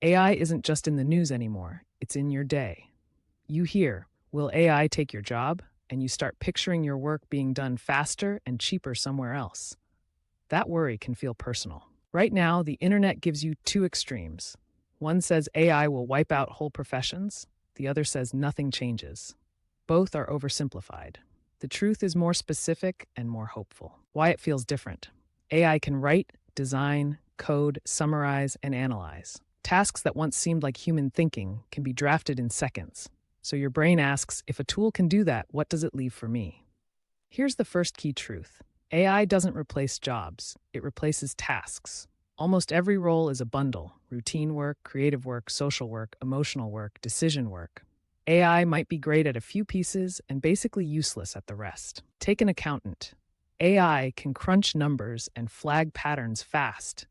AI isn't just in the news anymore, it's in your day. You hear, "Will AI take your job?" And you start picturing your work being done faster and cheaper somewhere else. That worry can feel personal. Right now, the internet gives you two extremes. One says AI will wipe out whole professions, the other says nothing changes. Both are oversimplified. The truth is more specific and more hopeful. Why it feels different. AI can write, design, code, summarize, and analyze. Tasks that once seemed like human thinking can be drafted in seconds. So your brain asks, if a tool can do that, what does it leave for me? Here's the first key truth. AI doesn't replace jobs, it replaces tasks. Almost every role is a bundle: routine work, creative work, social work, emotional work, decision work. AI might be great at a few pieces and basically useless at the rest. Take an accountant. AI can crunch numbers and flag patterns fast,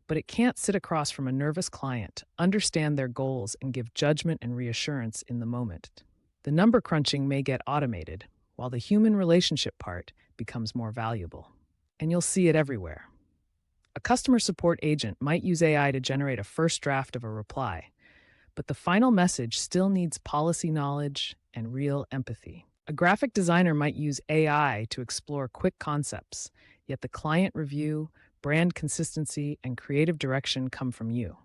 but it can't sit across from a nervous client, understand their goals, and give judgment and reassurance in the moment. The number crunching may get automated, while the human relationship part becomes more valuable. And you'll see it everywhere. A customer support agent might use AI to generate a first draft of a reply, but the final message still needs policy knowledge and real empathy. A graphic designer might use AI to explore quick concepts, yet the client review, brand consistency, and creative direction come from you.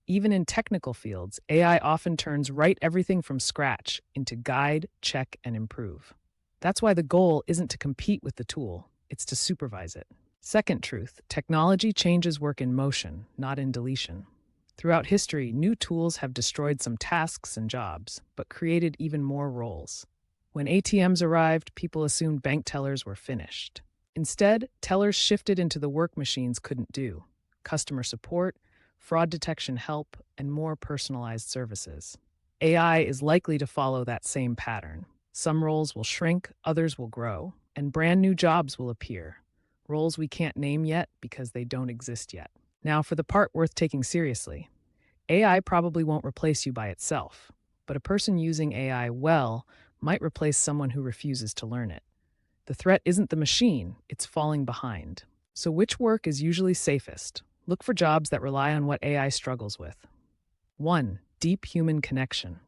Even in technical fields, AI often turns write everything from scratch into guide, check, and improve. That's why the goal isn't to compete with the tool, it's to supervise it. Second truth, technology changes work in motion, not in deletion. Throughout history, new tools have destroyed some tasks and jobs, but created even more roles. When ATMs arrived, people assumed bank tellers were finished. Instead, tellers shifted into the work machines couldn't do: customer support, fraud detection help, and more personalized services. AI is likely to follow that same pattern. Some roles will shrink, others will grow, and brand new jobs will appear. Roles we can't name yet because they don't exist yet. Now, for the part worth taking seriously. AI probably won't replace you by itself, but a person using AI well might replace someone who refuses to learn it. The threat isn't the machine, it's falling behind. So which work is usually safest? Look for jobs that rely on what AI struggles with. 1. Deep human connection.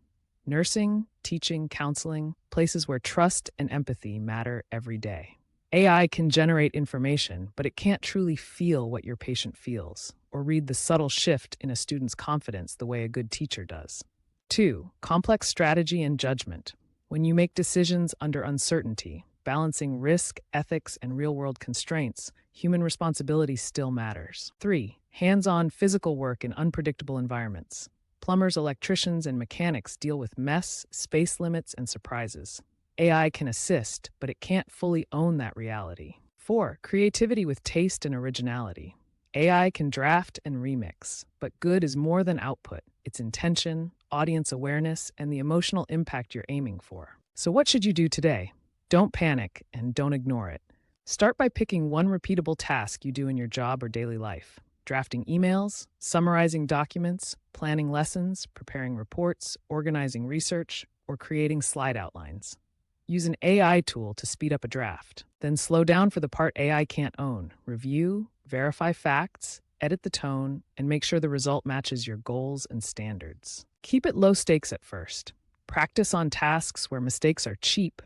Nursing, teaching, counseling, places where trust and empathy matter every day. AI can generate information, but it can't truly feel what your patient feels, or read the subtle shift in a student's confidence the way a good teacher does. 2. Complex strategy and judgment. When you make decisions under uncertainty, balancing risk, ethics, and real-world constraints, human responsibility still matters. 3. Hands-on physical work in unpredictable environments. Plumbers, electricians, and mechanics deal with mess, space limits, and surprises. AI can assist, but it can't fully own that reality. 4. Creativity with taste and originality. AI can draft and remix, but good is more than output. It's intention, audience awareness, and the emotional impact you're aiming for. So what should you do today? Don't panic and don't ignore it. Start by picking one repeatable task you do in your job or daily life. Drafting emails, summarizing documents, planning lessons, preparing reports, organizing research, or creating slide outlines. Use an AI tool to speed up a draft. Then slow down for the part AI can't own. Review, verify facts, edit the tone, and make sure the result matches your goals and standards. Keep it low stakes at first. Practice on tasks where mistakes are cheap,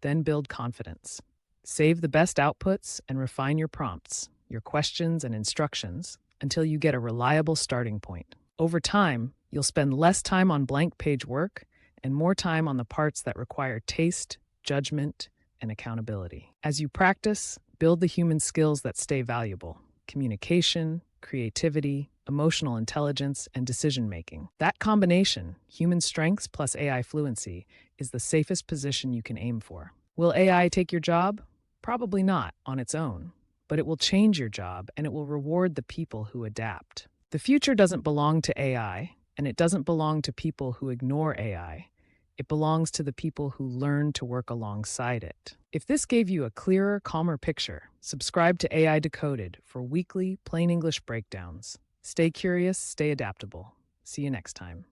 then build confidence. Save the best outputs and refine your prompts, your questions and instructions, until you get a reliable starting point. Over time, you'll spend less time on blank page work and more time on the parts that require taste, judgment, and accountability. As you practice, build the human skills that stay valuable: communication, creativity, emotional intelligence, and decision-making. That combination, human strengths plus AI fluency, is the safest position you can aim for. Will AI take your job? Probably not on its own, but it will change your job and it will reward the people who adapt. The future doesn't belong to AI, and it doesn't belong to people who ignore AI. It belongs to the people who learn to work alongside it. If this gave you a clearer, calmer picture, subscribe to AI Decoded for weekly, plain English breakdowns. Stay curious, stay adaptable. See you next time.